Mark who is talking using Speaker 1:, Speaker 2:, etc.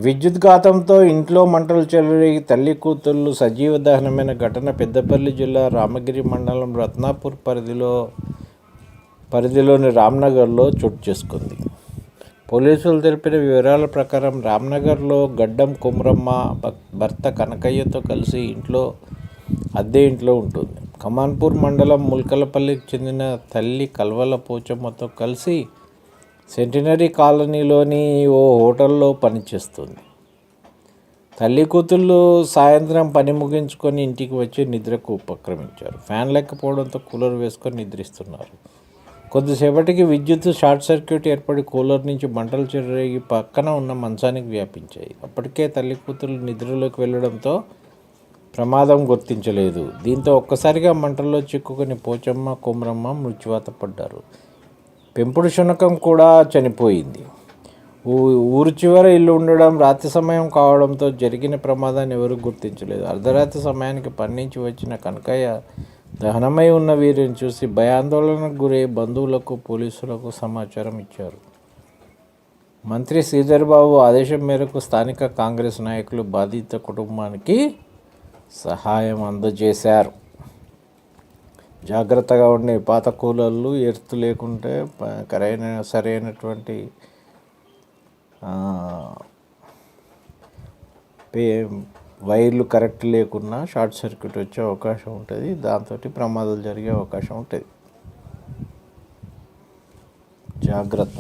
Speaker 1: విద్యుద్ఘాతంతో ఇంట్లో మంటలు చెలరేగి తల్లి కూతుళ్లు సజీవ దహనమైన ఘటన పెద్దపల్లి జిల్లా రామగిరి మండలం రత్నాపూర్ పరిధిలోని రామ్నగర్లో చోటు చేసుకుంది. పోలీసులు తెలిపిన వివరాల ప్రకారం రామ్నగర్లో గడ్డం కుమ్రమ్మ భర్త కనకయ్యతో కలిసి అద్దె ఇంట్లో ఉంటుంది. కమాన్పూర్ మండలం ముల్కలపల్లికి చెందిన తల్లి కల్వల పోచమ్మతో కలిసి సెంటినరీ కాలనీలోని ఓ హోటల్లో పనిచేస్తుంది. తల్లి కూతుళ్ళు సాయంత్రం పని ముగించుకొని ఇంటికి వచ్చి నిద్రకు ఉపక్రమించారు. ఫ్యాన్ లేకపోవడంతో కూలర్ వేసుకొని నిద్రిస్తున్నారు. కొద్దిసేపటికి విద్యుత్ షార్ట్ సర్క్యూట్ ఏర్పడి కూలర్ నుంచి మంటలు చెలరేగి పక్కన ఉన్న మంచానికి వ్యాపించాయి. అప్పటికే తల్లి కూతుళ్ళు నిద్రలోకి వెళ్లడంతో ప్రమాదం గుర్తించలేదు. దీంతో ఒక్కసారిగా మంటల్లో చిక్కుకుని పోచమ్మ, కుమ్రమ్మ మృత్యువాత పడ్డారు. పెంపుడు శునకం కూడా చనిపోయింది. ఊరు చివర ఇల్లు ఉండడం, రాత్రి సమయం కావడంతో జరిగిన ప్రమాదాన్ని ఎవరూ గుర్తించలేదు. అర్ధరాత్రి సమయానికి పని నుంచి వచ్చిన కనకయ్య దహనమై ఉన్న వీరిని చూసి భయాందోళనకు గురై బంధువులకు, పోలీసులకు సమాచారం ఇచ్చారు. మంత్రి శ్రీధర్బాబు ఆదేశం మేరకు స్థానిక కాంగ్రెస్ నాయకులు బాధిత కుటుంబానికి సహాయం అందజేశారు. జాగ్రత్తగా ఉండి పాత కూలర్లు ఎర్త్ లేకుంటే సరైనటువంటి వైర్లు కరెక్ట్ లేకున్నా షార్ట్ సర్క్యూట్ వచ్చే అవకాశం ఉంటుంది. దాంతో ప్రమాదాలు జరిగే అవకాశం ఉంటుంది. జాగ్రత్త.